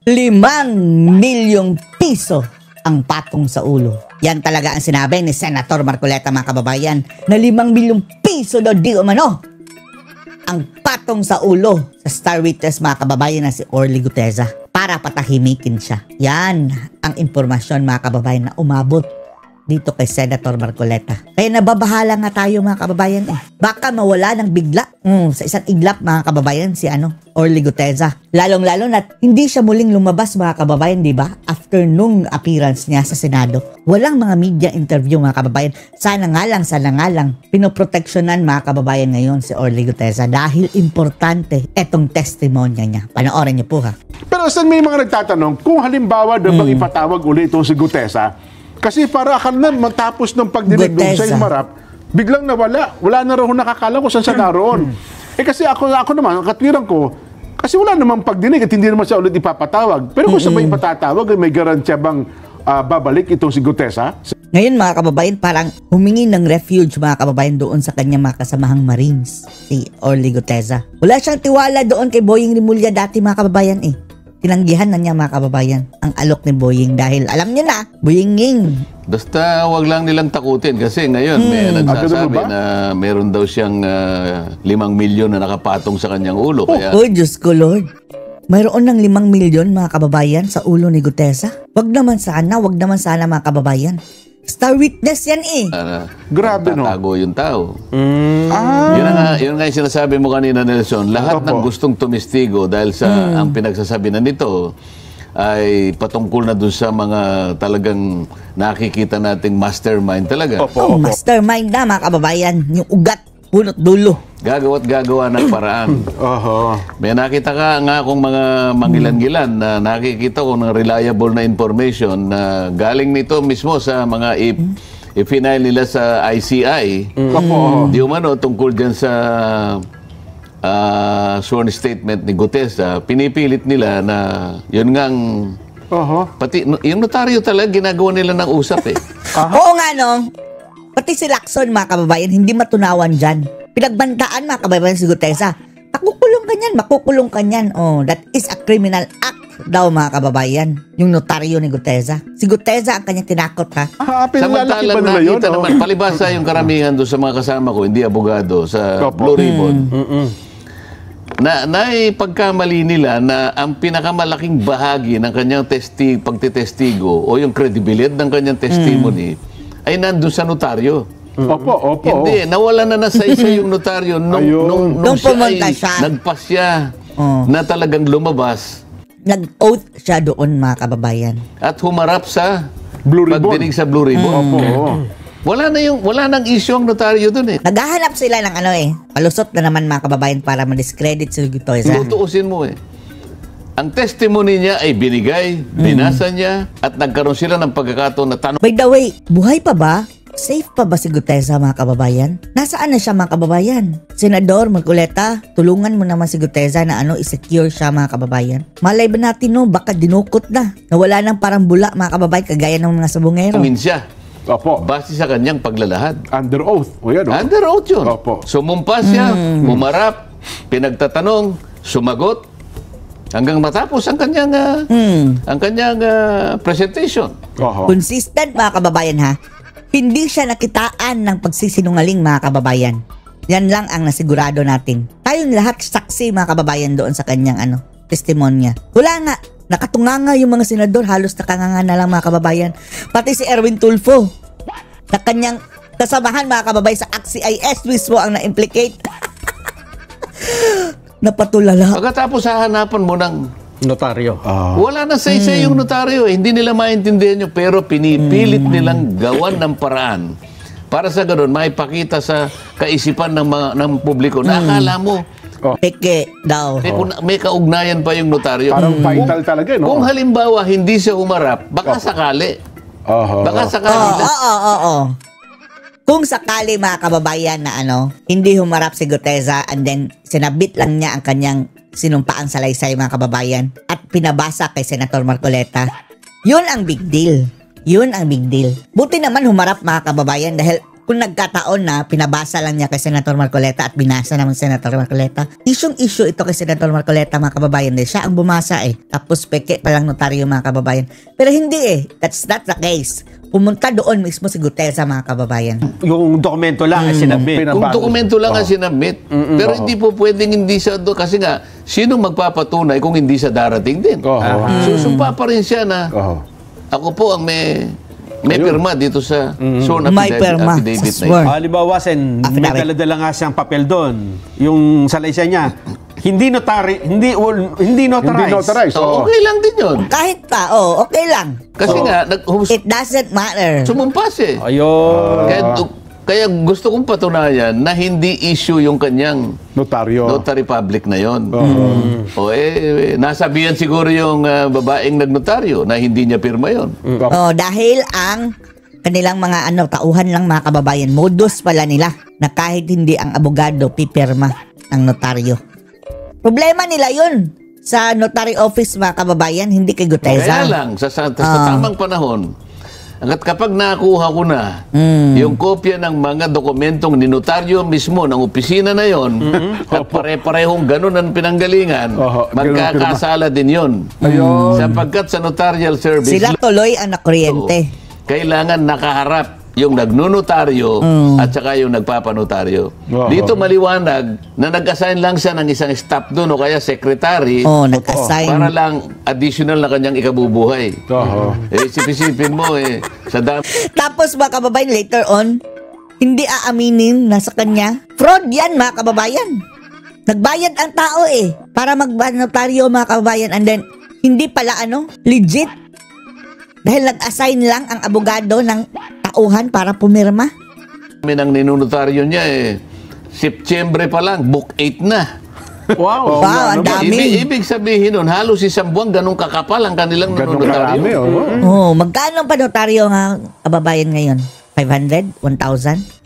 5 milyong piso ang patong sa ulo. Yan talaga ang sinabi ni Senator Marcoleta, mga kababayan, na 5 milyong piso daw di umano ang patong sa ulo sa star witness, mga kababayan, na si Orly Guteza para patahimikin siya. Yan ang impormasyon, mga kababayan, na umabot dito kay Senator Marcoleta. Kaya nababahala nga tayo, mga kababayan. Baka mawala ng bigla sa isang iglap, mga kababayan, si Orly Guteza. Lalong-lalo na hindi siya muling lumabas, mga kababayan, di ba? After nung appearance niya sa Senado, walang mga media interview, mga kababayan. Sana nga lang, pinoproteksyonan, mga kababayan, ngayon si Orly Guteza dahil importante etong testimonya niya. Panoorin niyo po, ha. Pero saan may mga nagtatanong, kung halimbawa daw bang ipatawag ulit itong si Guteza, kasi para akala na matapos ng pagdinig doon sa Humarap, biglang nawala. Wala na raw nakakala kung saan siya naroon. Kasi ako naman, ang katwiran ko, kasi wala namang pagdinig at hindi naman siya ulit ipapatawag. Pero kung sabay ipatatawag, may garantiya bang babalik itong si Guteza? Ngayon, mga kababayan, parang humingi ng refuge, mga kababayan, doon sa kanyang mga kasamahang Marines, si Orly Guteza. Wala siyang tiwala doon kay Boying Rimulya dati, mga kababayan. Tinanggihan na niya, mga kababayan, ang alok ni Boying dahil alam niya na, Boyinging. Basta wag lang nilang takutin kasi ngayon may nagsasabi na meron daw siyang 5 milyon na nakapatong sa kanyang ulo. Kaya... Oh, Diyos ko, Lord. Mayroon ng 5 milyon, mga kababayan, sa ulo ni Guteza. Wag naman sana, mga kababayan. Star witness yan Grabe, no? Tatago yung tao. Yun nga yung sinasabi mo kanina, Nelson. Lahat ng gustong tumistigo dahil sa ang pinagsasabi na nito ay patungkol na dun sa mga talagang nakikita nating mastermind talaga. Mastermind na, mga kababayan. Yung ugat, punot dulo. Gagawa't gagawa ng paraan. May nakita ka nga akong mga mangilan-gilan na nakikita ko ng reliable na information na galing nito mismo sa mga i-final nila sa ICI. Di umano tungkol dyan sa sworn statement ni Guteza, pinipilit nila na yun ngang pati yung notaryo talaga ginagawa nila ng usap Oo nga, no? Pati si Lacson, mga kababayan, hindi matunawan dyan. Pinagbantaan, mga kababayan, si Guteza. Makukulong ka niyan. That is a criminal act daw, mga kababayan. Yung notaryo ni Guteza. Si Guteza ang kanyang tinakot, ha? Samantalang nakita naman, palibasa yung karamihan doon sa mga kasama ko, hindi abogado, sa Blue Ribbon. Na ipagkamali nila na ang pinakamalaking bahagi ng kanyang pagtitestigo o yung credibility ng kanyang testimony ay nandun sa notaryo. Hindi, nawala na sa isa yung notaryo nung siya nagpasya na talagang lumabas. Nag-oath siya doon, mga kababayan. At humarap sa pagdinig sa Blue Ribbon. Wala nang issue ang notaryo doon Naghahanap sila ng palusot na naman, mga kababayan, para ma-discredit si Guteza. Tutuusin mo Ang testimony niya ay binigay, binasa niya, at nagkaroon sila ng pagkakataon na tanong. By the way, buhay pa ba? Safe pa ba si Guteza, mga kababayan? Nasaan na siya, mga kababayan? Senador Marcoleta, tulungan mo naman si Guteza na i-secure siya, mga kababayan. Malay ba natin, baka dinukot na. Nawala ng parang bula, mga kababayan, kagaya ng mga sabungero. Tumingin siya. Base sa kanyang paglalahad. Under oath. Under oath yun. Sumumpa siya, humarap, pinagtatanong, sumagot, hanggang matapos ang kanyang presentation. Consistent, mga kababayan, ha? Hindi siya nakitaan ng pagsisinungaling, mga kababayan. Yan lang ang nasigurado natin. Tayong lahat saksi, mga kababayan, doon sa kanyang testimonya. Wala nga. Nakatunganga yung mga senador. Halos nakanganga na lang, mga kababayan. Pati si Erwin Tulfo, na kanyang kasamahan, mga kababayan, sa ACT-CIS mismo ang na-implicate. Napatulala. Pagkatapos hahanapan mo ng notaryo. Wala na sa isa yung notaryo. Hindi nila maintindihan yun, pero pinipilit nilang gawan ng paraan para sa ganoon maipakita sa kaisipan ng publiko na akala mo peke daw. May kaugnayan pa yung notaryo. Parang vital talaga, no? Kung halimbawa hindi siya humarap, baka sakali. Baka sakali. Kung sakali, mga kababayan, na hindi humarap si Guteza and then sinabit lang niya ang kanyang sinumpaang salaysay, mga kababayan, at pinabasa kay Senator Marcoleta, yun ang big deal. Buti naman humarap, mga kababayan, dahil kung nagkataon na pinabasa lang niya kay Senator Marcoleta at binasa naman Senator Marcoleta, issue ito kay Senator Marcoleta, mga kababayan. Siya ang bumasa tapos peke palang notaryo, mga kababayan. Pero hindi that's not the case. Pumunta doon mismo si Gutesa, mga kababayan. Yung dokumento lang ang sinabit. Kung dokumento lang ang sinabit. Pero hindi po pwedeng hindi siya doon. Kasi nga, sino magpapatunay kung hindi siya darating din? Susumpa pa rin siya na ako po ang may pirma dito sa sworn May pirma affidavit sa na sworn. ito. Halimbawa, Sen, may dala-dala nga siyang papel doon. Yung salaysay niya. Hindi notarized. So, okay lang din yun. Kahit pa, okay lang. Kasi nga, It doesn't matter. sumumpas Ayun. Kaya gusto kong patunayan na hindi issue yung kanyang notary public na yon. Nasabihan siguro yung babaeng nagnotaryo na hindi niya pirma yon. Dahil ang kanilang mga tauhan lang, mga kababayan, modus pala nila na kahit hindi ang abogado pipirma ang notaryo. Problema nila yun sa notary office, mga kababayan, hindi kay Gutesa. Kaya lang, sa tamang panahon, kapag nakuha ko na yung kopya ng mga dokumentong ninotaryo mismo ng opisina na yon, at pare-parehong ganun ang pinanggalingan, magkakasala din yon. Sapagkat sa notarial service, Sila tuloy ang nakuryente. kailangan nakaharap yung nagnunotaryo at saka yung nagpapanotaryo. Dito maliwanag na nag-assign lang siya ng isang staff doon o kaya secretary Nag-assign. para lang additional na kanyang ikabubuhay. Isip-isipin mo sa dami. Tapos, mga kababayan, later on, hindi aaminin na sa kanya. Fraud yan, mga kababayan. Nagbayad ang tao para mag-notaryo, mga kababayan, and then hindi pala legit. Dahil nag-assign lang ang abogado ng tauhan para pumirma. Ang ninunotaryo niya September pa lang, book 8 na. Wow, ang dami. Ibig sabihin nun, halos isang buwan ganun kakapal ang kanilang ninunotaryo. Magkano pa notaryo nga kababayan ngayon? 500? 1,000?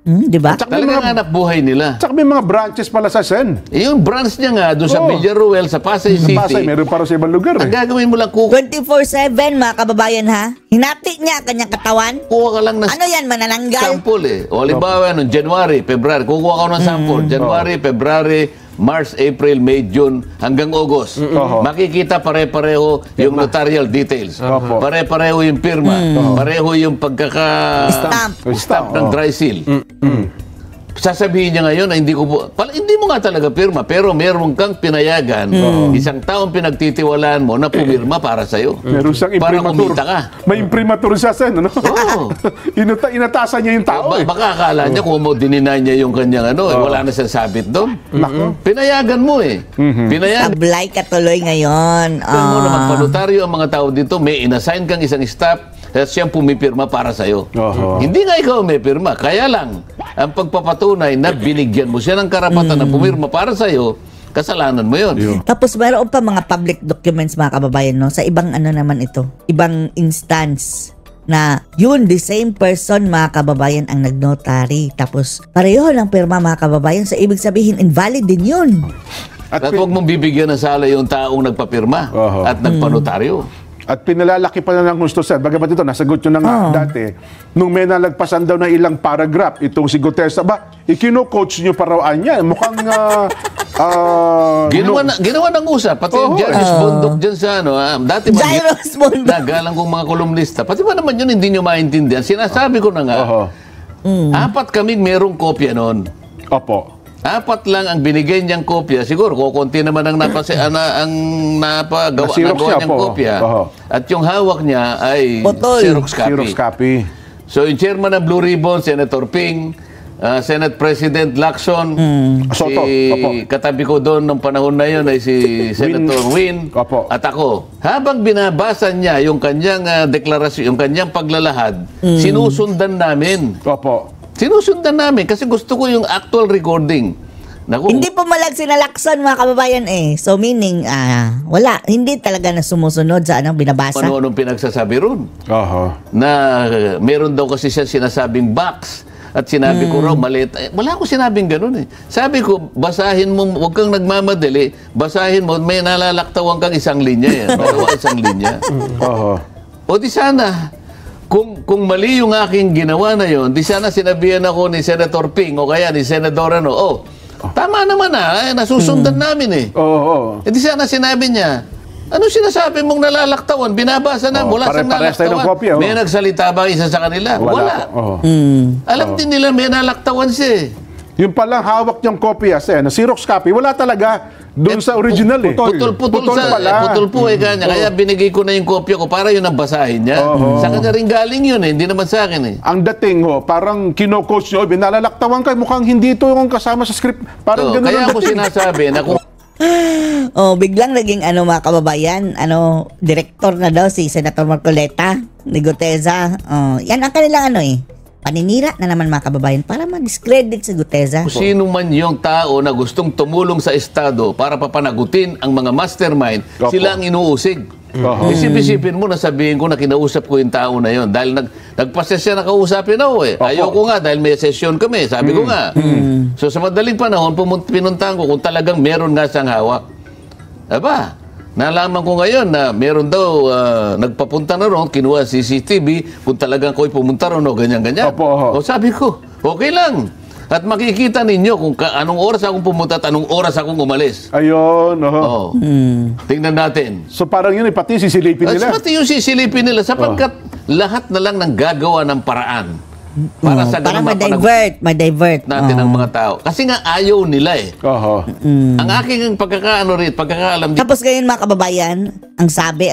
Di ba? Talagang anak buhay nila. Tsaka may mga branches pala sa Sen. Yung branch niya nga doon sa Villaruel, sa Pasay City. Sa Pasay, meron para sa ibang lugar. Ang gagawin mo lang, 24/7, mga kababayan, ha? Hinati niya kanyang katawan. kuha ka lang ng Ano yan, manananggal? sample O halimbawa, noong January, February, kukuha ka ng sample. January, February, March, April, May, June, hanggang August. Makikita pare-pareho yung notarial details. Pare-pareho yung pirma. Pareho yung Stamp. ng dry seal. Sasabihin niya ngayon na hindi mo nga talaga pirma, pero meron kang pinayagan, isang taong pinagtitiwalaan mo na pumirma para sa'yo. Meron siyang Para imprimatur. kumita ka. May imprimatur siya, Sen. Inatasan niya yung tao. Baka akala niya kung dininay niya yung kanyang wala na siyang sabit doon. Pinayagan mo Pinayagan Sablay ka tuloy ngayon. mo na magpanotaryo ang mga tao dito, may inassign kang isang staff at siyang pumipirma para sa'yo. Hindi nga ikaw may pirma. Kaya lang, ang pagpapatunay na binigyan mo siya ng karapatan na pumirma para sa'yo, kasalanan mo yun. Tapos mayroon pa mga public documents, mga kababayan, sa ibang naman ito. Ibang instance na yun, the same person, mga kababayan, ang nagnotary. Tapos pareho ng pirma, mga kababayan. So ibig sabihin, invalid din yun. At huwag mong bibigyan ng sala yung taong nagpapirma at nagpanotaryo. At pinalalaki pa na ng gusto, Sen. Bagamat ito, nasagot nyo na nga dati. Nung may nalagpasan daw na ilang paragraph, itong si Gutesa, ikino-coach nyo parawaan niya. Mukhang Ginawa ng usap. Pati yung Jairus Bondok dyan sa dati Jairus Bondok. nagalang kong mga kolumnista. Pati ba naman yun hindi nyo maintindihan? Sinasabi ko na nga, 4 kaming merong kopya noon. Opo. 4 lang ang binigay niyang kopya. Siguro, kukunti naman ang napagawa niyang kopya. At yung hawak niya ay Xerox copy. Xerox copy. So, yung chairman ng Blue Ribbon, Senator Ping, Senate President Lacson, Soto. katabi ko doon ng panahon na yun ay si Senator Win, at ako. Habang binabasa niya yung kanyang deklarasyon, yung kanyang paglalahad, sinusundan namin. Sinusundan namin kasi gusto ko yung actual recording. Naku, Hindi pumalag si Nalakson, mga kababayan So meaning, wala. Hindi talaga na sumusunod sa binabasa. Anong pinagsasabi ron? Na meron daw kasi siya sinasabing box. At sinabi ko raw, maliit. Wala ko sinabing ganun Sabi ko, basahin mo, huwag kang nagmamadali, basahin mo, may nalalaktawan kang isang linya Dalawa isang linya. O di sana, kung mali yung aking ginawa na yon, di sana sinabihan ako ni Senator Ping o kaya ni Senador tama naman nasusundan namin eh. Oo. Di sana sinabi niya, ano sinasabi mong nalalaktawan? Binabasa na mula sa nalalaktawan. May nagsalita ba isa sa kanila? Wala. Alam din nila may nalaktawan siya eh. Yung palang hawak niyang kopya na Xerox copy, wala talaga doon sa original eh. Putol po kanya. Kaya binigay ko na yung kopya ko para yun ang basahin niya. Sa kanya rin galing yun eh, hindi naman sa akin eh. Ang dating parang kino-coach niyo, binalalaktawan kayo, mukhang hindi ito yung kasama sa script. Parang ganun kaya ang ako dating. sinasabi na kung biglang naging mga kababayan, direktor na daw si Senator Marcoleta ni Guteza. Yan ang kanilang paninira na naman mga kababayan para ma-discredit si Guteza. kung sino man yung tao na gustong tumulong sa Estado para papanagutin ang mga mastermind, sila ang inuusig. Isip-isipin mo na sabihin ko na kinausap ko yung tao na yon dahil nagpasesya na kausapin ako eh. Ayoko nga dahil may session kami, sabi ko nga. So sa madaling panahon, pinuntahan ko kung talagang meron nga siyang hawak. Aba, nalaman ko ngayon na meron daw nagpapunta na ron, kinuha CCTV, kung talagang ko'y pumunta ron o ganyan-ganyan. O sabi ko, okay lang. At makikita ninyo kung anong oras akong pumunta at anong oras akong umalis. Ayun. Tingnan natin. So parang yun, pati sisilipin nila. Pati yung sisilipin nila sapagkat lahat na lang ng gagawa ng paraan para sa para ganun ma-divert natin ang mga tao. Kasi nga ayaw nila eh. Ang aking pagkakaalam dito. Tapos ngayon mga kababayan, ang sabi,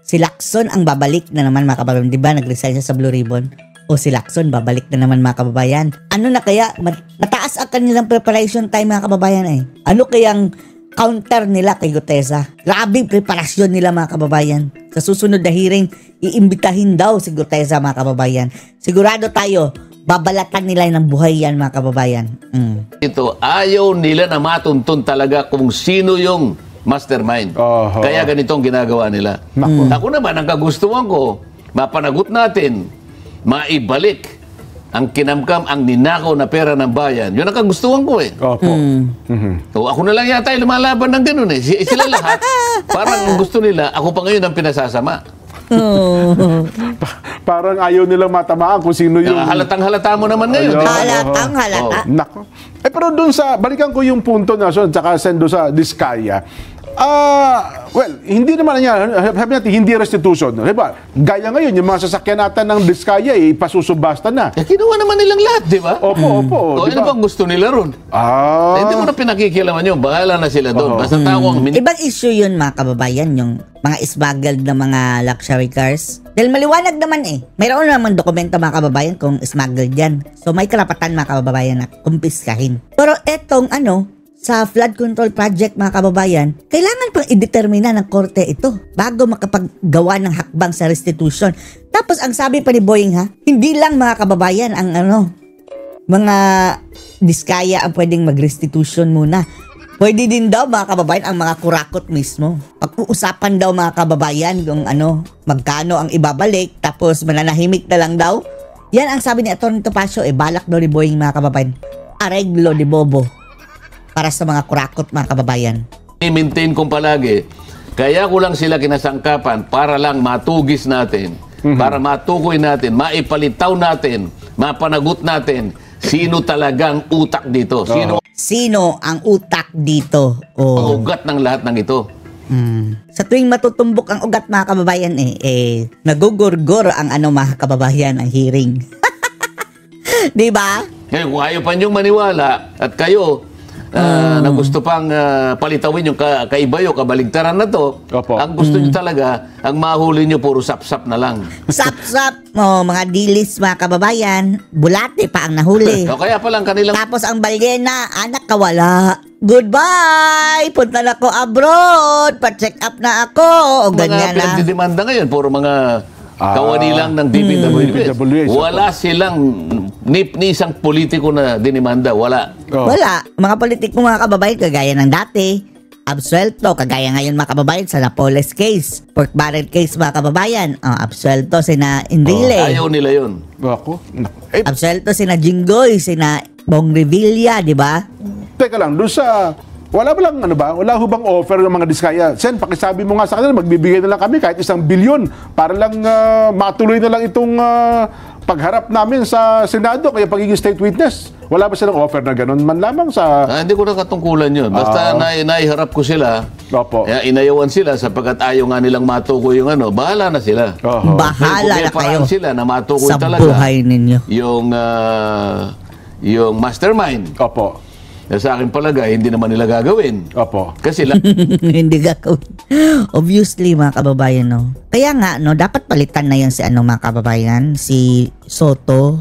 si Lacson ang babalik na naman mga kababayan. Di ba nag-resign siya sa Blue Ribbon? O si Lacson babalik na naman mga kababayan. Ano na kaya? Mataas ang kanilang preparation time mga kababayan eh. Ano kayang counter nila kay Guteza? Grabing preparasyon nila mga kababayan. Sa susunod na hearing, iimbitahin daw si Guteza mga kababayan. Sigurado tayo, babalatan nila ng buhay yan mga kababayan. Ito, ayaw nila na matuntun talaga kung sino yung mastermind. Kaya ganito ang ginagawa nila. Ako naman, ang kagustuhan ko, mapanagot natin, maibalik ang kinamkam, ang ninakaw na pera ng bayan. Yun ang kagustuhan ko eh. So, ako na lang yata yung lumalaban ng ganun eh. Sila lahat, parang gusto nila, ako pa ngayon ang pinasasama. Parang ayaw nilang matamaan kung sino yung... Halatang-halata mo naman ngayon. Halatang-halata. Nako. Pero doon balikan ko yung punto na tsaka sendo sa Diskaya. Well, hindi naman niya, sabi natin, hindi restitution. Diba? Gaya ngayon, yung mga sasakyan natin ng Diskaya, ipasusubasta na. Kinuha naman nilang lahat, di ba? Opo. O diba? Ano bang gusto nila ron? Hindi mo na pinakikilaman yun. Bahala na sila doon. Basta tao ang... Ibang issue yun mga kababayan, yung mga smuggled na mga luxury cars. Dahil maliwanag naman eh. Mayroon naman dokumento mga kababayan kung smuggled yan. So may karapatan mga kababayan na kumpiskahin. Pero etong sa flood control project mga kababayan, kailangan pang i-determina ng korte ito bago makapaggawa ng hakbang sa restitution. Tapos ang sabi pa ni Boying hindi lang mga kababayan ang mga Diskaya ang pwedeng mag-restitution muna. Pwede din daw mga kababayan ang mga kurakot mismo. Pag-uusapan daw mga kababayan kung magkano ang ibabalik, tapos mananahimik na lang daw. Yan ang sabi ni Atty. Topacio, balak daw ni Boying mga kababayan. Areglo de bobo para sa mga kurakot mga kababayan. I-maintain kong palagi, kaya ko lang sila kinasangkapan para lang matugis natin, para matukoy natin, maipalitaw natin, mapanagot natin, sino talagang utak dito. Sino ang utak dito? Ang ugat ng lahat ng ito. Sa tuwing matutumbok ang ugat mga kababayan nagugurgur ang mga kababayan ang hearing. Di ba? Ngayon, kung ayaw pa niyong maniwala at kayo na gusto pang palitawin yung kaibayo, kabaligtaran na to, ang gusto niyo talaga, ang mahuli niyo puro sap-sap na lang. Sap-sap, mga dilis mga kababayan, bulate pa ang nahuli. Kaya pa lang kanilang... Tapos ang balyena, anak kawala. Goodbye! Punta na ako abroad, pa-check up na ako, o ganyan na. Mga pinagdidemanda ngayon, puro mga kawani lang ng DPWH. Wala silang nisang politiko na dinimanda. Wala. Wala. Mga politiko mga kababayan, kagaya ng dati, absuelto, kagaya ngayon mga kababayan sa Napoles case, pork barrel case mga kababayan, absuelto sina Enrile. Ayaw nila yun. Absuelto sina Jinggoy, sina Bong Revilla, di ba? Teka lang, doon sa Wala ba lang, ano ba? Wala ho bang offer ng mga Diskaya? Sen, pakisabi mo nga sa kanila, magbibigay na lang kami kahit 1 bilyon para lang matuloy na lang itong pagharap namin sa Senado kaya pagiging state witness. Wala ba silang offer na ganun man lamang sa... Hindi ko na katungkulan yun. Basta naiharap ko sila, Opo. inayawan sila sapagkat ayaw nga nilang matukoy yung ano, bahala na sila. Bahala na kayo sila na matukoy sa talaga buhay ninyo. Yung mastermind. Opo. Na sa akin palagay, hindi naman nila gagawin. Opo. Kasi Hindi gagawin. Obviously, mga kababayan, no? Kaya nga, no, dapat palitan na yan si mga kababayan, si Soto.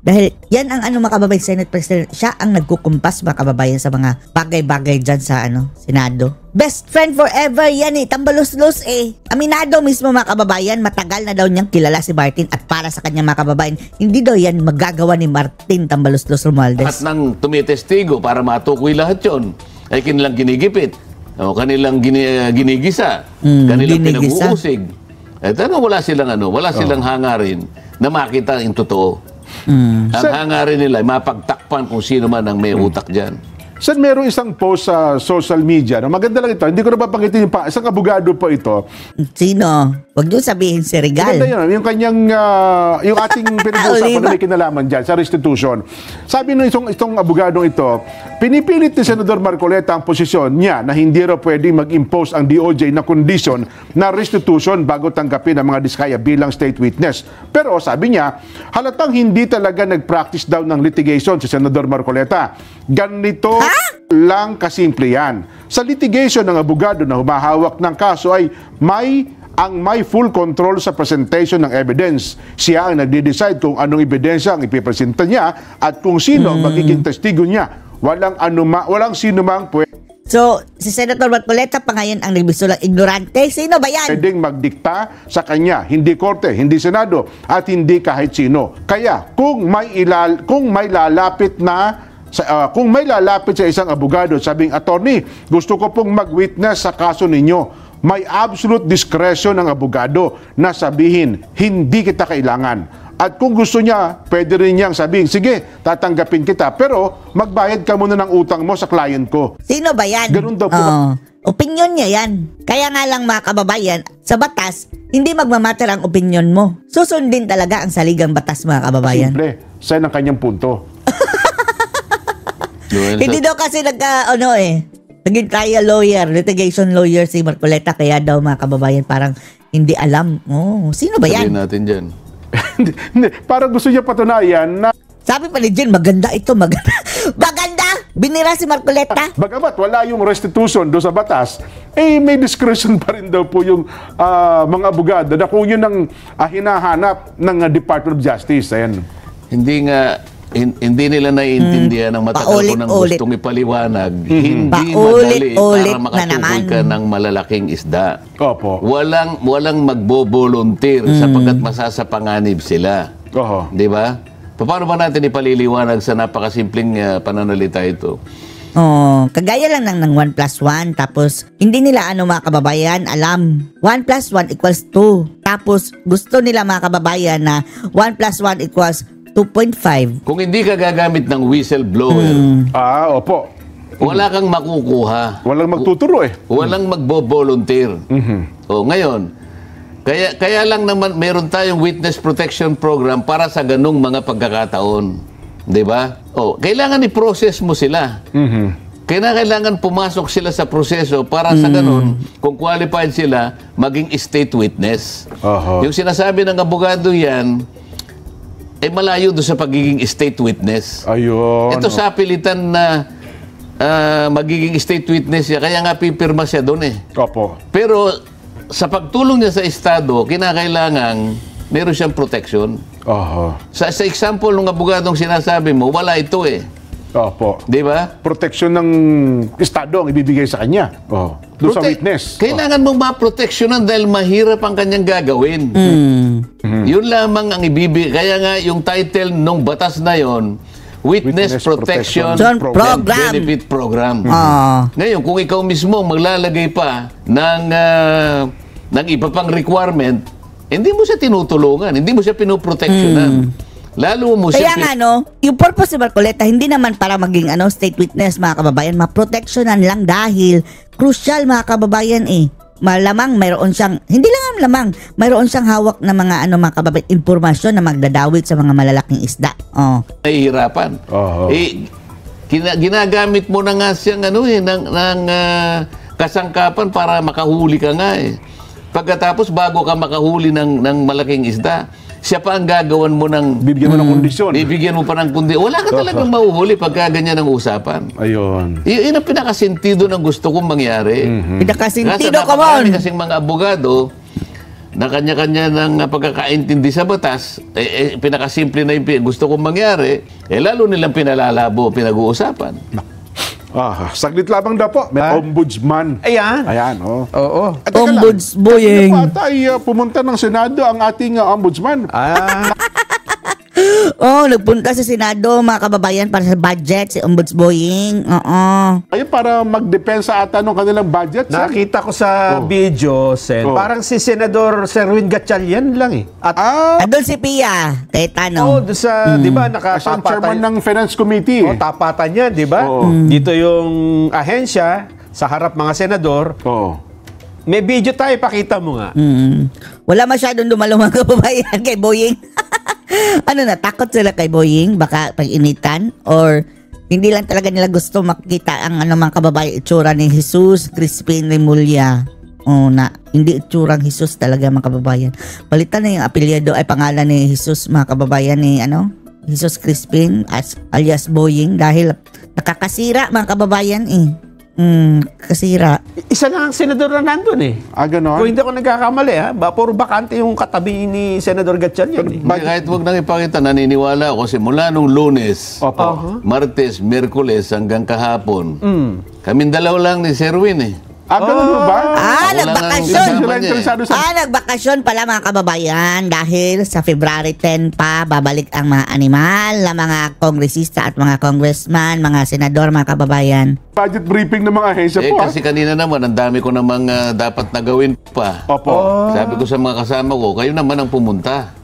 Dahil yan ang mga kababayan, Senate President, siya ang nagkukumpas, mga kababayan, sa mga bagay-bagay dyan sa Senado. Best friend forever yan tambalos-los Aminado mismo, mga kababayan, matagal na daw niyang kilala si Martin at para sa kanya, mga kababayan, hindi daw yan magagawa ni Martin Tambalos-los Romualdez. at nang tumitestigo para matukoy lahat yun, ay kanilang ginigipit, kanilang ginigisa, kanilang ginigisa. pinag-uusig. Wala silang hangarin na makita yung totoo. Ang hangarin nila ay mapagtakpan kung sino man ang may utak dyan. Sir, merong isang post sa social media. Maganda lang ito. Hindi ko na babanggitin isang abogado po ito. Sino? Huwag niyo sabihin si Regal. Maganda yun. Yung kanyang, yung ating pinag-uusapan na may kinalaman dyan sa restitution. Sabi ng itong abogadong ito, pinipilit ni Senador Marcoleta ang posisyon niya na hindi raw pwedeng mag-impose ang DOJ na condition na restitution bago tanggapin ang mga Diskaya bilang state witness. Pero sabi niya, halatang hindi talaga nag-practice daw ng litigation si Senador Marcoleta. Ganito lang kasimple yan. Sa litigation ng abogado na humahawak ng kaso ay may full control sa presentation ng evidence. Siya ang nagde-decide kung anong ebidensya ang ipipresenta niya at kung sino ang magiging testigo niya. Walang sino mang So, si Senator Marcoleta pa ngayon ang nagbisulang ignorante. Sino ba yan? pwedeng magdikta sa kanya, hindi korte, hindi senado, at hindi kahit sino. Kaya, kung may lalapit sa isang abogado, sabing, attorney, gusto ko pong mag-witness sa kaso ninyo, may absolute discretion ng abogado na sabihin, hindi kita kailangan. At kung gusto niya, pwede rin niyang sabihin, sige, tatanggapin kita, pero magbayad ka muna ng utang mo sa client ko. Sino ba yan? Ganun daw po. Opinyon niya yan. Kaya nga lang, mga kababayan, sa batas, hindi magmamatter ang opinyon mo. Susundin talaga ang saligang batas, mga kababayan. Simple. Saan ang kanyang punto? Hindi daw kasi naging kaya litigation lawyer si Marcoleta, kaya daw, mga kababayan, parang hindi alam. Sino ba yan? Sabihin natin dyan. Hindi. Parang gusto niya patunayan na Sabi pa ni Jen, maganda ito, maganda. Maganda! Binira si Marcoleta. bagamat wala yung restitution doon sa batas, may discretion pa rin daw po yung mga abogado na kung yun ang hinahanap ng Department of Justice. Ayan. Hindi nila naiintindihan ang matagal ko nang gustong ipaliwanag. Hindi madali para makatukoy ka ng malalaking isda. Opo. Walang magbo-volunteer sapagkat masasapanganib sila. Oho. Di ba? Paano ba natin ipaliliwanag sa napakasimpleng pananalita ito? Kagaya lang ng 1+1, tapos hindi nila mga kababayan alam 1+1 = 2. Tapos gusto nila, mga kababayan, na 1+1 = 2.5. Kung hindi ka gagamit ng whistleblower, Opo. wala kang makukuha. Walang magtuturo Walang magbo-volunteer. Ngayon, kaya lang naman meron tayong witness protection program para sa ganung mga pagkakataon. 'Di ba? Kailangan i-process mo sila. Kailangan pumasok sila sa proseso para sa ganun, kung qualified sila, maging state witness. Yung sinasabi ng abogado yan, malayo doon sa pagiging state witness. Ayun. Ito sa pilitan na magiging state witness siya, kaya nga pipirma siya doon Opo. Pero sa pagtulong niya sa Estado, kinakailangan meron siyang protection. Sa example ng abogadong sinasabi mo, wala ito Opo. Di ba? Protection ng Estado ang ibibigay sa kanya. Doon sa witness. Kailangan mong ma-protectionan dahil mahirap ang kanyang gagawin. Yun lamang ang ibibigay. Kaya nga yung title ng batas na yon, Witness Protection Program. Benefit Program. Ngayon, kung ikaw mismo maglalagay pa ng iba pang requirement, hindi mo siya tinutulungan, hindi mo siya pinoprotectionan. Lalo mo Kaya siya... nga, yung purpose ni Marcoleta, hindi naman para maging state witness, mga kababayan, maproteksyonan lang dahil crucial, mga kababayan, malamang mayroon siyang, hindi lang lamang, mayroon siyang hawak na mga mga kababayan, impormasyon na magdadawit sa mga malalaking isda. Nahihirapan. Ginagamit mo na nga siyang ng kasangkapan para makahuli ka nga Pagkatapos, bago ka makahuli ng malaking isda, siya pa ang gagawan mo ng... Bibigyan mo ng kondisyon. Bibigyan mo pa ng kondisyon. Wala ka talagang mahuhuli pagka ganyan ang usapan. Ayun. Yun ang pinakasentido ng gusto kong mangyari. Pinakasentido ka mo! Kasing mga abogado na kanya-kanya ng pagkakaintindi sa batas, pinakasimple na yung gusto kong mangyari, lalo nilang pinalalabo, pinag-uusapan. Saglit lamang daw po. May ombudsman. Ayan. Ayan, Oo. At teka lang, Ombudsboying. kanina pa ata ay pumunta ng Senado ang ating ombudsman. Nagpunta sa Senado, mga kababayan, para sa budget, si Ombudsboying. Ayun, para magdepensa ata ng kanilang budget. Sen. Nakita ko sa video, Sen. Parang si Senador Serwin Gatchalian lang At Andun si Pia, Cayetano. doon sa, di ba, Siya ang chairman nakatapatan. ng Finance Committee. Tapatan yan, di ba? Dito yung ahensya, sa harap mga senador. May video tayo, pakita mo nga. Wala masyadong dumalo, mga kababayan, kay Boying. Natakot sila kay Boying? Baka pag-initan? Or hindi lang talaga nila gusto makita ang mga kababayan itsura ni Jesus Crispin Remulla? Hindi itsurang Jesus talaga, mga kababayan. Palitan na yung apelyido ay pangalan ni Jesus, mga kababayan, ni Jesus Crispin alias Boying, dahil nakakasira, mga kababayan kasira. Isa lang ang senador na nandun Ganon? Kung hindi ako nagkakamali puro bakante yung katabi ni Senador Gatchalian Kahit wag nang ipakita, naniniwala ako kasi mula nung Lunes, Martes, Miyerkules hanggang kahapon, kaming dalaw lang ni Serwin Ganun mo ba? Nagbakasyon. Interesado sa... Nagbakasyon pala, mga kababayan, dahil sa February 10 pa, babalik ang mga animal, na mga kongresista at mga congressman, mga senador, mga kababayan. Budget briefing ng mga ahensya po. Kasi kanina naman, ang dami ko namang dapat na gawin pa. Sabi ko sa mga kasama ko, kayo naman ang pumunta.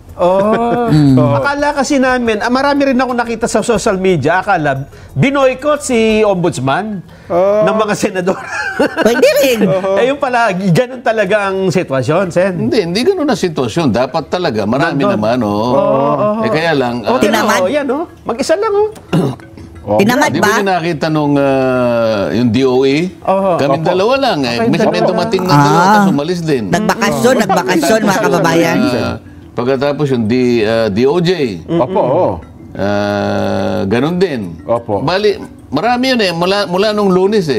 Akala kasi namin, marami rin ako nakita sa social media, akala, binoykot si ombudsman ng mga senador. Pwede rin. Yung pala, ganun talaga ang sitwasyon, Sen. Hindi ganun na sitwasyon. Dapat talaga, marami naman, kaya lang... Tinamad. Yan, mag-isa lang, Tinamad Di ba? ba nakita nung yung DOE? Kaming dalawa lang. May dumating na dalawa, tapos umalis din. Nagbakasyon, mga kababayan. Pagkatapos yung DOJ. Ganon din. Bali, marami yun mula nung Lunes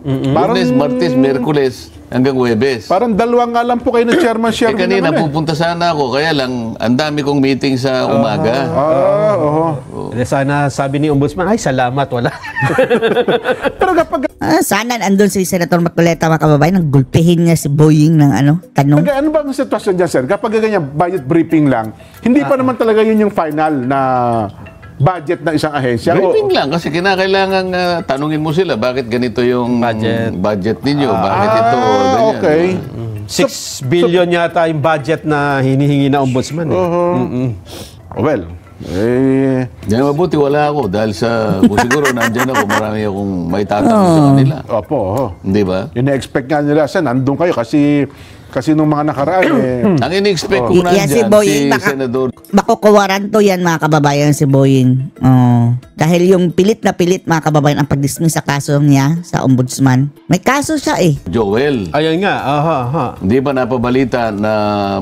Lunes, Martes, Miyerkules, hanggang Huwebes. Parang dalawa nga lang po kayo ng chairman share. Kanina pupunta sana ako, kaya lang ang dami kong meeting sa umaga. Sana sabi ni ombudsman, ay salamat, wala. Pero kapag... Sana andun si Senator Marcoleta, mga kababayan, nang gulpihin niya si Boying ng tanong. Ano ba ang sitwasyon dyan, sir? Kapag ganyan, budget briefing lang, hindi pa naman talaga yun yung final na budget ng isang ahensya? Briefing lang, kasi kinakailangan tanungin mo sila, bakit ganito yung budget ninyo? Bakit ito? Ganyan. Okay. 6 billion yata yung budget na hinihingi na ombudsman. Well, Yan mabuti wala ako dahil kung siguro nandyan ako, marami akong may tatanong sa kanila. Hindi ba? Ina-expect nga nila, nandun kayo kasi nung mga nakaraan ang in-expect ko nandyan, si Boying, Senador. Makukuwaran to yan, mga kababayan, si Boying. Dahil yung pilit na pilit, mga kababayan, ang pag-dismiss sa kaso niya sa ombudsman. May kaso siya Joel. Ayun nga, Hindi ba napabalita na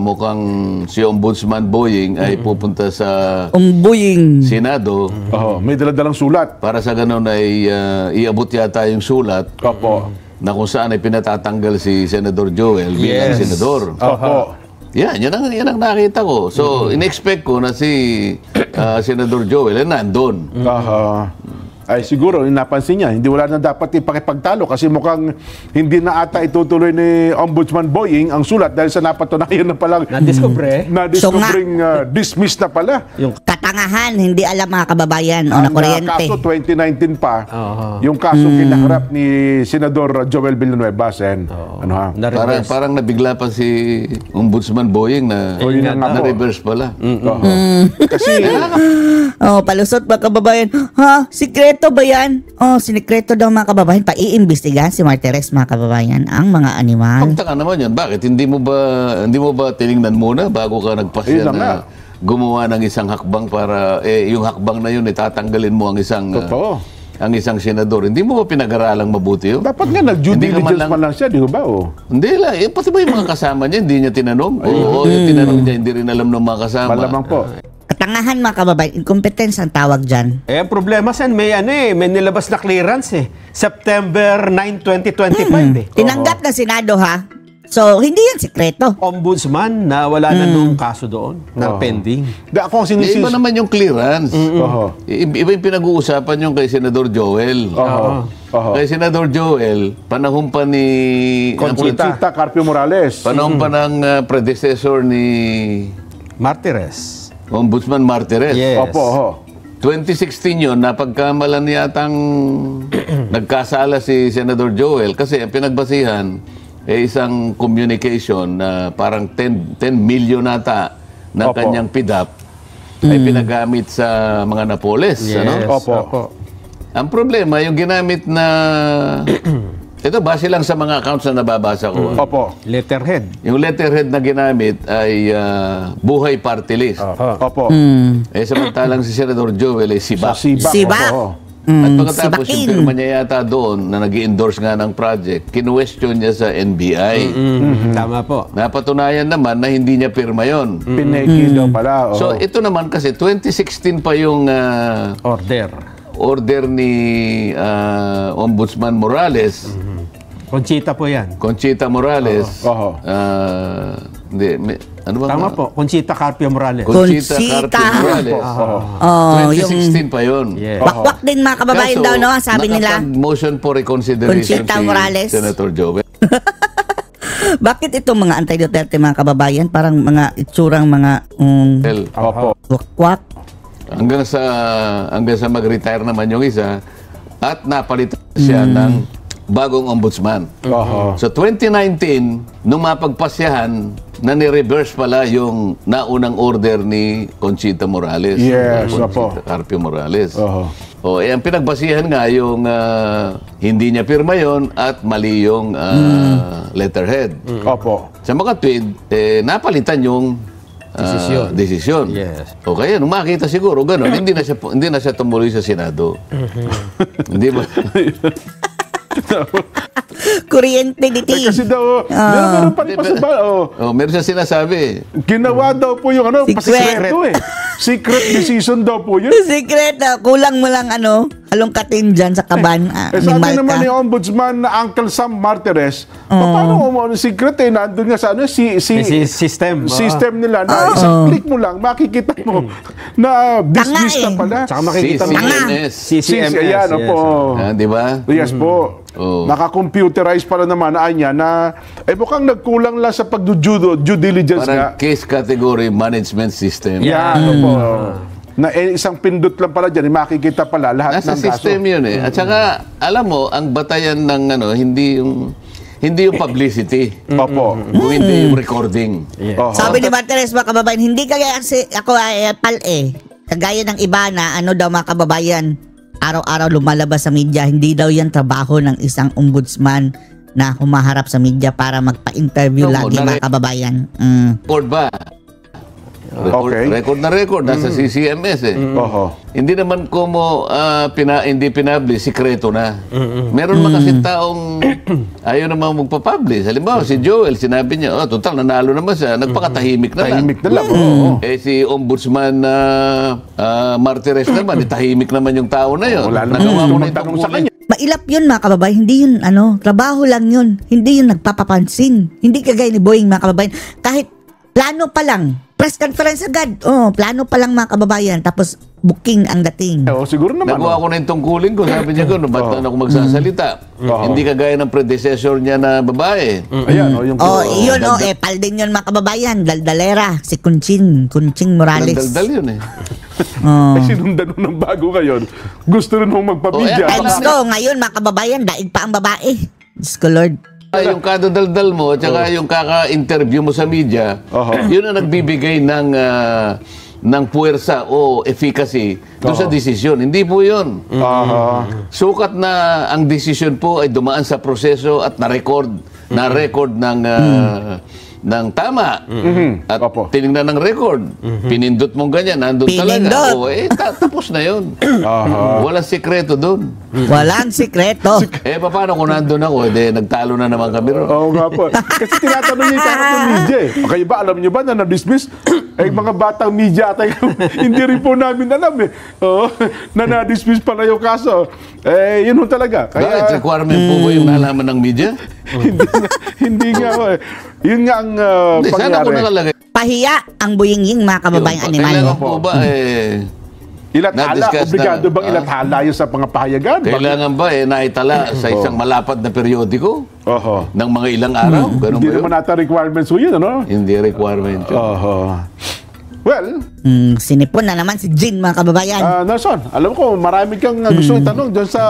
mukhang si Ombudsman Boying ay pupunta sa Boying. Senado? May daladalang sulat. Para sa ganun ay iabot yata yung sulat. Na kung saan ay pinatatanggal si Senador Joel bilang senador. Yan ang nakita ko. So, in-expect ko na si Senador Joel ay nandun. Ay siguro, napansin niya, hindi wala na dapat ipakipagtalo kasi mukhang hindi na ata itutuloy ni Ombudsman Boying ang sulat dahil sa napatunayan na palang dismissed na pala. Yung Katangahan, hindi alam mga kababayan o na Ang kuryente. kaso 2019 pa, yung kaso kinaharap ni Senador Joel Villanueva, Sen. Ano ha? Parang nabigla pa si Ombudsman Boying na na-reverse pala. Kasi Oh, palusot mga kababayan. Ha? Sikreto ba yan? Oh, sinikreto daw mga kababayan. Paiimbestigahan si Martires mga kababayan ang mga animal. Pagtaka naman yan, bakit? Hindi mo ba tiningnan muna bago ka nagpasya Ayun na na gumawa ng isang hakbang para, yung hakbang na yun, itatanggalin mo ang isang... totoo. ang isang senador. Hindi mo ba pinag-aralang mabuti yun? Dapat nga nag-due Hindi ka man diligence lang- pa lang siya, di ba? Oh. Hindi lang. Pati ba yung mga kasama niya, hindi niya tinanong? Oo, yung tinanong niya, hindi rin alam ng mga kasama. Malamang po. Katangahan mga kababayan. Incompetence ang tawag dyan. ang problema Sen, may may nilabas na clearance September 9, 2025 Tinanggap ng Senado ha. So, hindi yan sikreto. Ombudsman na wala na nung kaso doon na pending. Ako ang Iba sinisis... naman yung clearance. Oho. Iba yung pinag-uusapan yung kay Senador Joel. Oho. Oho. Kay Senador Joel, panahon pa ni... Conchita Carpio Morales. Panahon pa ng predecessor ni Martires. Ombudsman Martires. Yes. Opo, oho. 2016 yun, napagkamalan yatang nagkasala si Senador Joel kasi ang pinagbasihan isang communication na parang 10 million nata na Opo. kanyang PIDAP ay pinagamit sa mga Napoles. Yes. Ano? Opo. Ang problema, yung ginamit na... Ito, base lang sa mga accounts na nababasa ko. Opo. Letterhead. Yung letterhead na ginamit ay Buhay Party List. Opo. Samantalang si Senador Joel ay Sibak. Sibak. Opo. At pagkatapos Sibakin. yung pirma niya yata doon na nag-endorse nga ng project, kinwestiyon niya sa NBI. Tama po. Napatunayan naman na hindi niya pirma yon. Pineki daw pala. Oh. So ito naman kasi 2016 pa yung order ni Ombudsman Morales, Conchita po yan. Conchita Morales. Oho. Ano ba? Tama po. Conchita Carpio Morales. Conchita Conchita. Carpio Morales. Oh, yung 2016 pa yun. Yes. wakwak din mga kababayan daw, no? Sabi nila. Motion for reconsideration Conchita Morales. Senator Joel. Bakit itong mga anti-Duterte mga kababayan parang mga itsurang mga Opo. wakwak? Hanggang sa mag-retire naman yung isa at napalitan siya ng bagong ombudsman. Oho. So 2019, nung mapagpasyahan, na ni-reverse pala yung naunang order ni Conchita Morales. Yes, Conchita opo. Carpio Morales. Oho. Ang pinagbasihan nga yung hindi niya pirma yon at mali yung letterhead. Opo. Sa mga tweet, napalitan yung desisyon. Yes. O kaya, nung makita siguro, gano'n, hindi na siya tumuloy sa Senado. Hindi ba? Kuryente diti. Kasi daw, meron pa rin pa sa Meron siya sinasabi. ginawa daw po yung Secret. pasikreto Secret decision daw po yun. Secret, kulang mo lang halongkatin dyan sa kaban ni Sabi naman ni Malta. Ombudsman na Uncle Sam Martires, paano mo secret nandun nga sa System. system nila na isang click mo lang, makikita mo na dismiss na pala. Tsaka makikita mo. CCMS. CCMS. Ayan, yes. opo. Di ba? Yes po. Oh. Naka-computerize pala naman niya na mukhang nagkulang lang sa pag-due diligence nga. Parang case category management system. Yan, opo. Na isang pindot lang pala dyan, makikita pala lahat Nasa ng kaso. system yun eh. At saka, alam mo, ang batayan ng hindi yung publicity. Opo. Kung hindi yung recording. Oho. Sabi ni Martires mga kababayan, hindi kagaya kasi ako ay kagaya ng iba na daw mga kababayan, araw-araw lumalabas sa media, hindi daw yan trabaho ng isang ombudsman na humaharap sa media para magpa-interview No, lagi mga kababayan. Record ba? Okay. Record na record. Nasa CCMS eh. Oho. Hindi naman hindi pinablis, sikreto na. Meron mga kasi taong ayaw naman magpapublish. Halimbawa, si Joel, sinabi niya, total, nanalo naman siya. Nagpakatahimik na lang. Tahimik na lang. Oo. Si Ombudsman Martires naman, tahimik naman yung tao na yun. Wala Nagawa mo naman na yung tanong sa tungkulin. kanya. Mailap yun mga kababayan, hindi yun trabaho lang yun. Hindi yun nagpapapansin. Hindi kagaya ni Boying mga kababayan. Kahit plano pa lang, Press conference agad. Oh, plano pa lang mga kababayan. Tapos booking ang dating. Siguro naman. Nakuha ko na yung tungkulin ko. Sabi niya ko, ba't na ako magsasalita? Hindi kagaya ng predecessor niya na babae. Ayan, yung Yun, epal din yun mga kababayan. Daldalera, si Kunching Morales. Daldal yun eh. Sinundan mo ng bago ngayon. Gusto rin mong magpamedya. Times go, ngayon mga kababayan, daig pa ang babae. Diyos ko Lord. Yung kadadaldal mo, tsaka yung kaka-interview mo sa media, yun ang nagbibigay ng puwersa o efficacy doon sa desisyon. Hindi po yun. Sukat na ang desisyon po ay dumaan sa proseso at na-record ng tama. At tinignan ng record. Pinindot mong ganyan, nandun talaga. Tapos na yun. Walang sikreto doon. Walang sikreto. Paano kung nandun ako? Nagtalo na naman kami ron. Oo nga po. Kasi tinatanong niya yung kakot ng media eh. Kayo ba, alam niyo ba na na-dismiss? Mga batang media at hindi rin po namin alam eh. Na na-dismiss pala yung kaso. Yun ho talaga. Bakit? Requirement po ba yung nalaman ng media? Hindi nga ho eh. Yun nga ang Sana pangyayari. ko nakalagay. Pahiya ang buying-ying mga kababayang animal. Kailangan po ba Ilathala, na-discuss obligado na- bang ilathala yun sa mga pahayagan? kailangan ba naitala sa isang malapad na periodiko Oho. ng mga ilang araw? Ganun Hindi ba yun? naman nata requirements ho yun, ano? Hindi requirement yun. Oho. Well, Sinipon na naman si Jin mga kababayan. Nelson, alam ko, marami kang gusto itanong dyan sa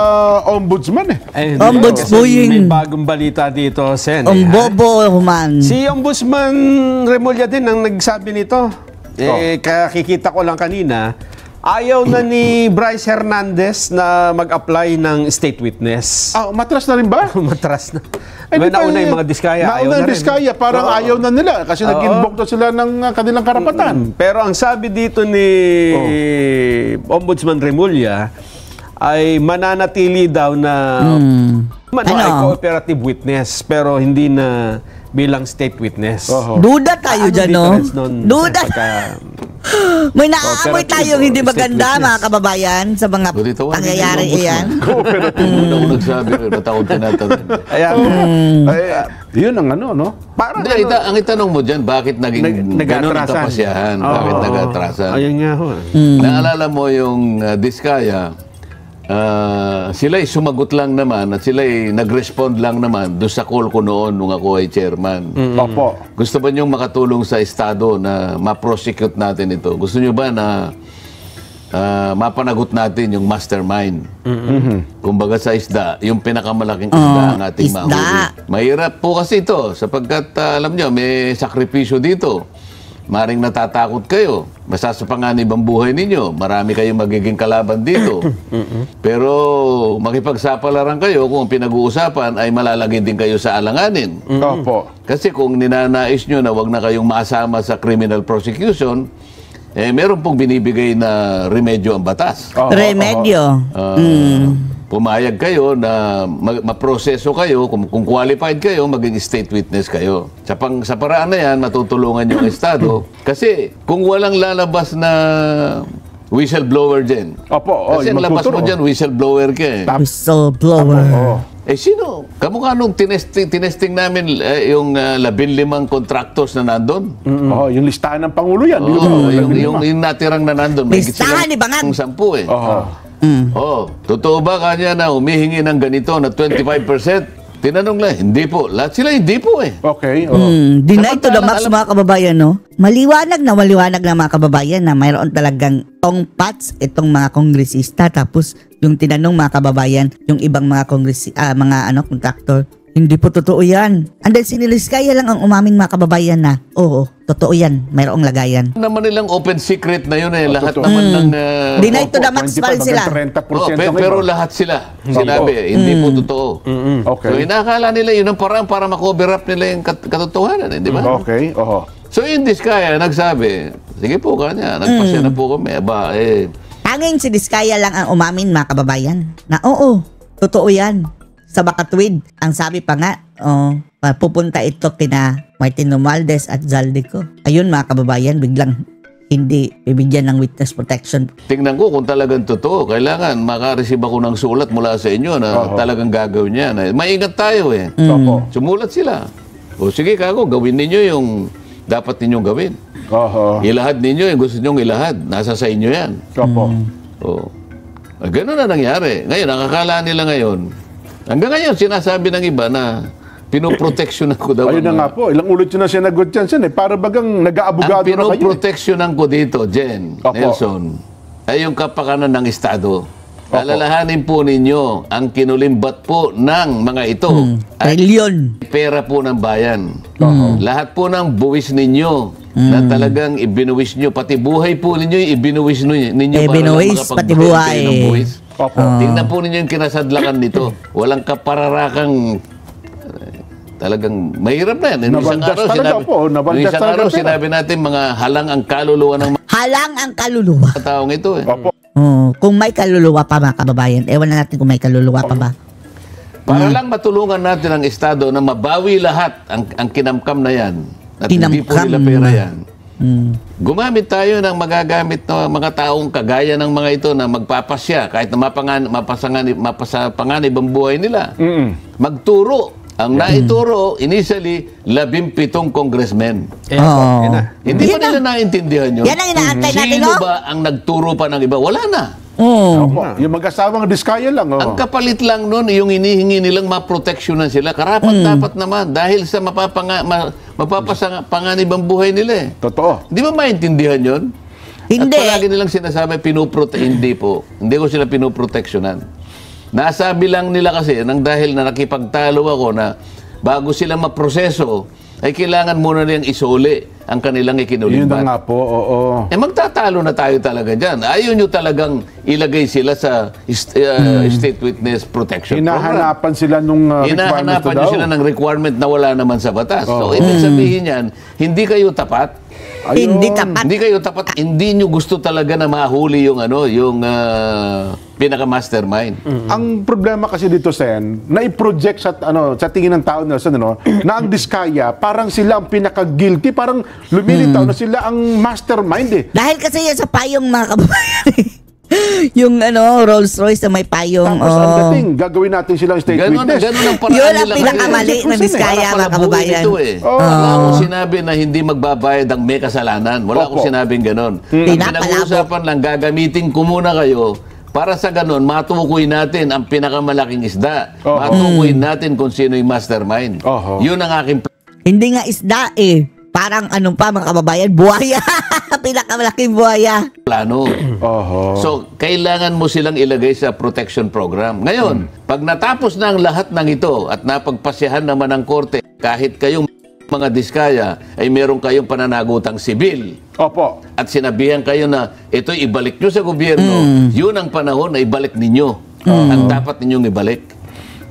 ombudsman eh. Ay, Ombuds kasi Buying. May bagong balita dito, Sen. Ang bobo human. Si Ombudsman Remulla din ang nagsabi nito. Kakikita ko lang kanina, ayaw na ni Bryce Hernandez na mag-apply ng state witness. Matras na rin ba? Matras na. Di ba, Nauna yung mga Diskaya, ayaw nauna na yung rin. Diskaya, parang ayaw na nila kasi nag-invoke na sila ng kanilang karapatan. Pero ang sabi dito ni Ombudsman Remulla ay mananatili daw na ay cooperative witness pero hindi na bilang state witness. Duda tayo dyan, no? difference nun Duda. sa pagka- May naaamoy tayong hindi maganda, mga kababayan, sa mga Buti tawanin pangyayari yung iyan. Una ako nagsabi, ba't ako tinatanong? Ayan. Yun ang ano, no? Parang Hindi, ang itanong mo dyan, bakit naging ganun ang nag-atrasan. kapasyahan? Bakit nag-atrasan? Ayun nga ho. Naalala mo yung Diskaya, sila'y sumagot lang naman at sila'y nag-respond lang naman doon sa call ko noon nung ako ay chairman. Opo. Gusto ba niyong makatulong sa Estado na ma-prosecute natin ito? Gusto niyo ba na mapanagot natin yung mastermind? Kumbaga sa isda, yung pinakamalaking isda ang ating isda. mahuli. Mahirap po kasi ito sapagkat alam niyo, may sakripisyo dito. Maring natatakot kayo. Masasapanganib ang buhay ninyo. Marami kayong magiging kalaban dito. Pero makipagsapalaran kayo kung pinag-uusapan ay malalagay din kayo sa alanganin. Opo. Kasi kung ninanais nyo na wag na kayong masama sa criminal prosecution, meron pong binibigay na remedyo ang batas. Remedyo. Pumayag kayo na maproseso kayo, kung qualified kayo, maging state witness kayo. Sa paraan na yan, matutulungan yung Estado. Kasi kung walang lalabas na whistleblower dyan, Opo. kasi ang labas mo dyan, whistleblower ka eh. Whistleblower. Sino? Kamukha nung tinesting namin yung 15 contractors na nandun. Yung listahan ng Pangulo yan. Yung natirang na nandun. Listahan ni Bangan. 10 eh. Totoo ba kanya na humihingi ng ganito na 25%? Tinanong lang, hindi po. Lahat sila hindi po eh. Okay. Deny to the max mga kababayan, no? Maliwanag na mga kababayan na mayroon talagang tongpats itong mga kongresista. Tapos yung tinanong mga kababayan, yung ibang mga kontraktor, hindi po totoo yan. And then siniliskaya lang ang umamin mga kababayan na, oo, totoo yan, mayroong lagayan. Naman nilang open secret na yun eh. Lahat naman ng... Deny to the max pa rin sila. 30% pero lahat sila. Sinabi, hindi po totoo. Okay. So inakala nila yun ang parang para makover up nila yung katotohanan, di ba? Okay. So yung Diskaya nagsabi, sige po kanya, nagpasya na po kami. Tanging si Diskaya lang ang umamin mga kababayan na oo, totoo yan. Sa Bakatwid, ang sabi pa nga, pupunta ito kina Martin Romualdez at Zaldico. Ayun mga kababayan, biglang hindi bibigyan ng witness protection. Tingnan ko kung talagang totoo. Kailangan makareceive ako ng sulat mula sa inyo na talagang gagawin niya. Maingat tayo eh. Sumulat sila. O sige kako, gawin ninyo yung dapat ninyong gawin. Ilahad ninyo yung gusto ninyong ilahad. Nasa sa inyo yan. Opo. Oh. Ganun na nangyari. Ngayon, nakakala nila ngayon. Hanggang ngayon, sinasabi ng iba na pinoproteksyonan ko daw. Ayun na nga po. Ilang ulit yun na sinagot yan, Sen. Para bagang nag-aabogado na kayo. Ang pinoproteksyonan ko dito, Jen, Nelson, ay yung kapakanan ng Estado. Alalahanin po ninyo ang kinulimbat po ng mga ito. Trilyon. Pera po ng bayan. Lahat po ng buwis ninyo na talagang ibinuwis nyo, pati buhay po ninyo, ibinuwis ninyo Ibinuwis, pati buhay. Ng buwis. Tingnan po ninyo yung kinasadlakan nito. Walang kapararakang talagang mahirap na yan. Isang araw, sinabi natin mga halang ang kaluluwa ng Halang ang kaluluwa. taong ito. Kung may kaluluwa pa mga kababayan, ewan na natin kung may kaluluwa pa ba. Para lang matulungan natin ang Estado na mabawi lahat ang kinamkam na yan. At hindi po nila pera yan. Gumamit tayo ng magagamit na mga taong kagaya ng mga ito na magpapasya kahit na mapasanganib ang buhay nila. Magturo. Ang naituro, initially, 17 congressmen. Hindi pa nila naintindihan yun. Yan ang inaantay natin, Sino ba ang nagturo pa ng iba? Wala na. Yung mag-asawang diskaya lang. Ang kapalit lang nun, yung inihingi nilang maproteksyonan sila, karapat-dapat naman dahil sa mapapasanganib ang buhay nila. Totoo. Di ba maintindihan yun? Hindi. At palagi nilang sinasabi, hindi po. Hindi ko sila pinoproteksyonan. Nasabi lang nila kasi, dahil na nakipagtalo ako na bago sila maproseso, ay kailangan muna nilang isole ang kanilang ikinulimbat. Yun na nga po, oo. Magtatalo na tayo talaga dyan. Ayaw nyo talagang ilagay sila sa State Witness Protection Program. Hinahanapan sila nung Hinahanapan nyo sila ng requirement na wala naman sa batas. So, ibig sabihin yan, hindi kayo tapat. Hindi tapat. Hindi kayo tapat. Hindi nyo gusto talaga na mahuli yung pinaka-mastermind. Ang problema kasi dito, Sen, na i-project sa tingin ng tao na ang Diskaya, parang sila ang pinaka-guilty, parang lumilitaw na sila ang mastermind Dahil kasi yan sa payong mga kababayan. Yung Rolls Royce na may payong. Tapos ang dating, gagawin natin silang state witness. Ganun ang paraan Yun nila. ang pinakamali ng Diskaya, mga kababayan. Wala akong sinabi na hindi magbabayad ang may kasalanan. Wala akong sinabing ganun. Ang pinag-uusapan lang, gagamitin ko muna kayo para sa ganun, matukoy natin ang pinakamalaking isda. Matukoy natin kung sino yung mastermind. Yun ang aking Hindi nga isda Parang mga kababayan, buhaya. Pinakamalaking buhaya. plano. So, kailangan mo silang ilagay sa protection program. Ngayon, pag natapos na ang lahat ng ito at napagpasyahan naman ng korte, kahit kayong mga Diskaya ay meron kayong pananagutang sibil. At sinabihan kayo na ito'y ibalik nyo sa gobyerno, yun ang panahon na ibalik ninyo. Ang dapat ninyong ibalik.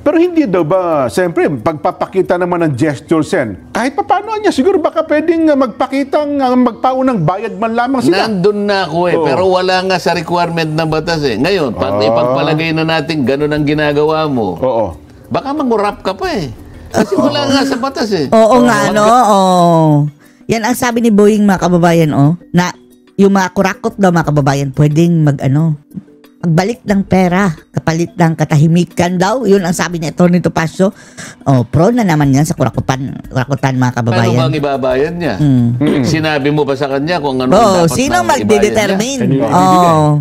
Pero hindi daw ba, siyempre, pagpapakita naman ng gesture, Sen, kahit paano niya, siguro baka pwedeng magpakitang magpaunang bayad man lamang sila. Nandun na ako pero wala nga sa requirement ng batas Ngayon, pag ipagpalagay na natin ganun ang ginagawa mo, baka mangurap ka pa Kasi wala nga sa batas Oo nga, Yan ang sabi ni Boying, mga kababayan, na yung mga kurakot daw, mga kababayan, pwedeng magbalik ng pera, kapalit ng katahimikan daw. Yun ang sabi ni Atty. Topacio. Pro na naman yan sa kurakutan, mga kababayan. Paano bang ibabayad niya? Sinabi mo ba sa kanya kung ano dapat sino magdedetermine?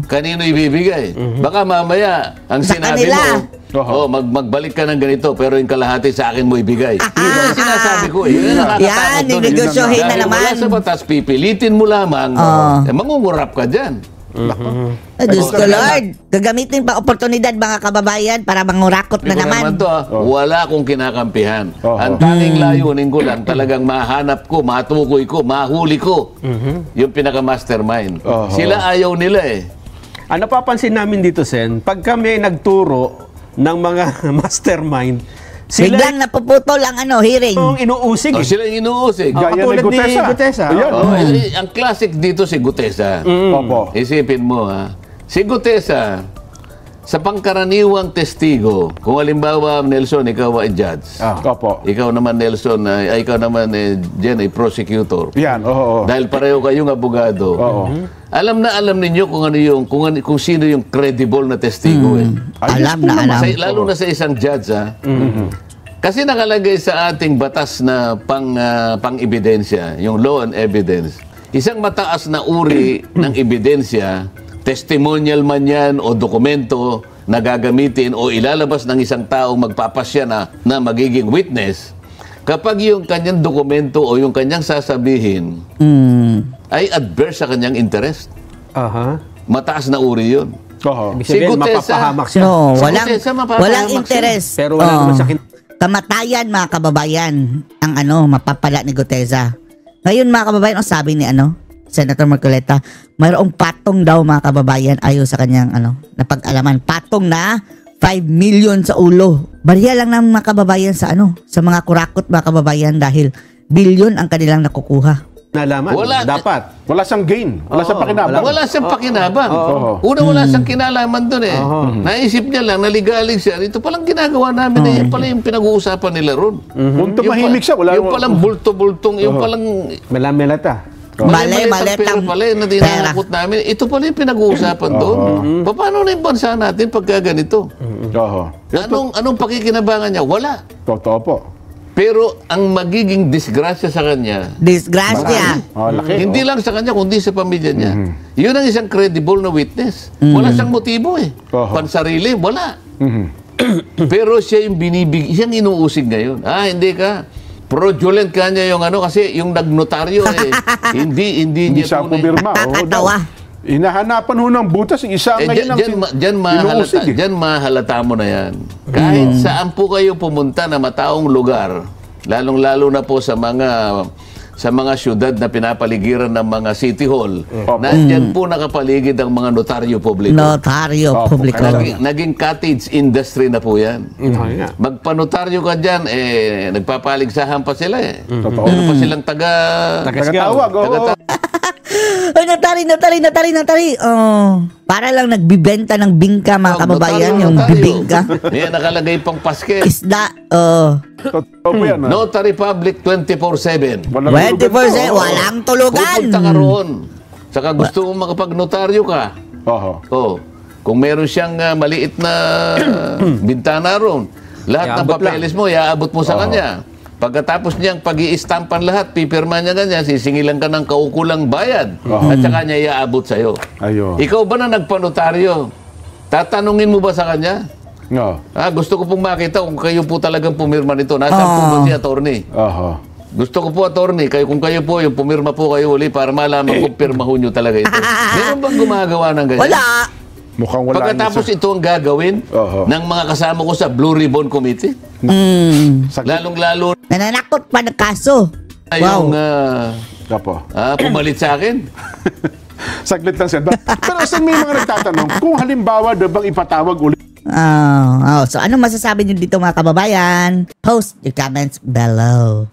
Kanino ibibigay? Baka mamaya, ang sa sinabi kanila. mo, magbalik ka ng ganito, pero yung kalahati sa akin mo ibigay. Yun ang sinasabi ko. Yun ang nakakatakot doon. Negosyohin na naman. Wala sa batas, pipilitin mo lamang. Mangungurap ka dyan. Diyos ko Lord, gagamitin pa oportunidad, mga kababayan, para mangurakot na naman. Wala akong kinakampihan. Ang tanging layunin ko lang, talagang mahanap ko, matukoy ko, mahuli ko yung pinaka-mastermind. Sila ayaw nila Ano papansin namin dito, Sen, pag kami nagturo ng mga mastermind, sila biglang napuputol ang hearing. yung inuusig. Sila yung inuusig. Gaya ni Gutesa. Ang classic dito si Gutesa. Isipin mo si Gutesa, sa pangkaraniwang testigo, kung halimbawa, Nelson, ikaw ay judge. Ikaw naman, Nelson, ikaw naman, Jen, ay prosecutor. Dahil pareho kayong abogado. Alam ninyo kung ano kung sino yung credible na testigo. Alam na. Lalo na sa isang judge, Kasi nakalagay sa ating batas na pang-ebidensya, yung law and evidence, isang mataas na uri ng ebidensya, testimonial man yan o dokumento na gagamitin o ilalabas ng isang taong magpapasya na magiging witness, kapag yung kanyang dokumento o yung kanyang sasabihin ay adverse sa kanyang interest, mataas na uri yun. Ibig sabihin, mapapahamak siya. No, Si walang Gutesa, mapapahamak walang siya. interest. Pero wala naman siya kamatayan, mga kababayan, ang mapapala ni Gutesa. Ngayon, mga kababayan, ang sabi ni Senator Marcoleta, mayroong patong daw, mga kababayan, ayon sa kanyang napag-alaman. Patong na 5 million sa ulo. Barya lang ng mga kababayan sa sa mga kurakot, mga kababayan, dahil bilyon ang kanilang nakukuha. nalaman. Dapat. Wala siyang gain. Wala siyang pakinabang. Wala siyang pakinabang. Una, wala siyang kinalaman doon eh. Naisip niya lang, naligalig siya. Ito palang ginagawa namin eh. Yan pala yung pinag-uusapan nila ron. Kung tumahimik siya, wala. Yung palang bulto-bultong, yung palang... Malamelata. Maletang pera pala yung nadinakot namin. Ito pala yung pinag-uusapan doon. Paano na yung bansa natin pagka ganito? Anong pakikinabangan niya? Wala. Totoo po. Pero ang magiging disgrasya sa kanya, Disgrasya. hindi lang sa kanya, kundi sa pamilya niya. Yun ang isang credible na witness. Wala siyang motibo eh. Pansarili, wala. Pero siya yung siyang inuusig ngayon. Hindi ka. Fraudulent ka niya yung kasi yung nagnotaryo eh. hindi niya siya pumirma. Kakatawa. Inahanapan ho ng butas, isa ngayon ang Diyan mahalata mo na yan. Kahit saan po kayo pumunta na mataong lugar, lalong-lalo na po sa mga syudad na pinapaligiran ng mga city hall, nandyan po nakapaligid ang mga notaryo publiko. Notaryo publiko. Naging cottage industry na po yan. Magpanotaryo ka dyan, nagpapaligsahan pa sila eh. Meron pa silang tagatawag. Ay, notary. Para lang nagbibenta ng bingka, mga kababayan, yung bibingka. May nakalagay pang paske. Isda, Totoo po yan. Notary Public 24/7. 24/7, walang tulugan. Pupunta ka roon. Saka gusto mong makapag-notaryo ka. Kung meron siyang maliit na bintana roon, lahat ng papeles mo, iaabot mo sa kanya. Pagkatapos niyang pag-i-stampan lahat, pipirma niya ganyan, sisingilan ka ng kaukulang bayad. At saka niya iaabot sa'yo. Ikaw ba na nagpanotaryo? Tatanungin mo ba sa kanya? No. Gusto ko pong makita kung kayo po talagang pumirma nito. Nasaan po ba si attorney? Gusto ko po, attorney, kung kayo po, yung pumirma po kayo uli para malaman kung pirmahon nyo talaga ito. Meron bang gumagawa ng ganyan? Wala. Mukhang wala. Pagkatapos ito ang gagawin ng mga kasama ko sa Blue Ribbon Committee. Lalong-lalo Nananakot pa ng kaso. yung pumalit sa akin. Saglit lang, Sen. Pero saan may mga nagtatanong, kung halimbawa daw bang ipatawag ulit? So, anong masasabi niyo dito, mga kababayan? Post your comments below.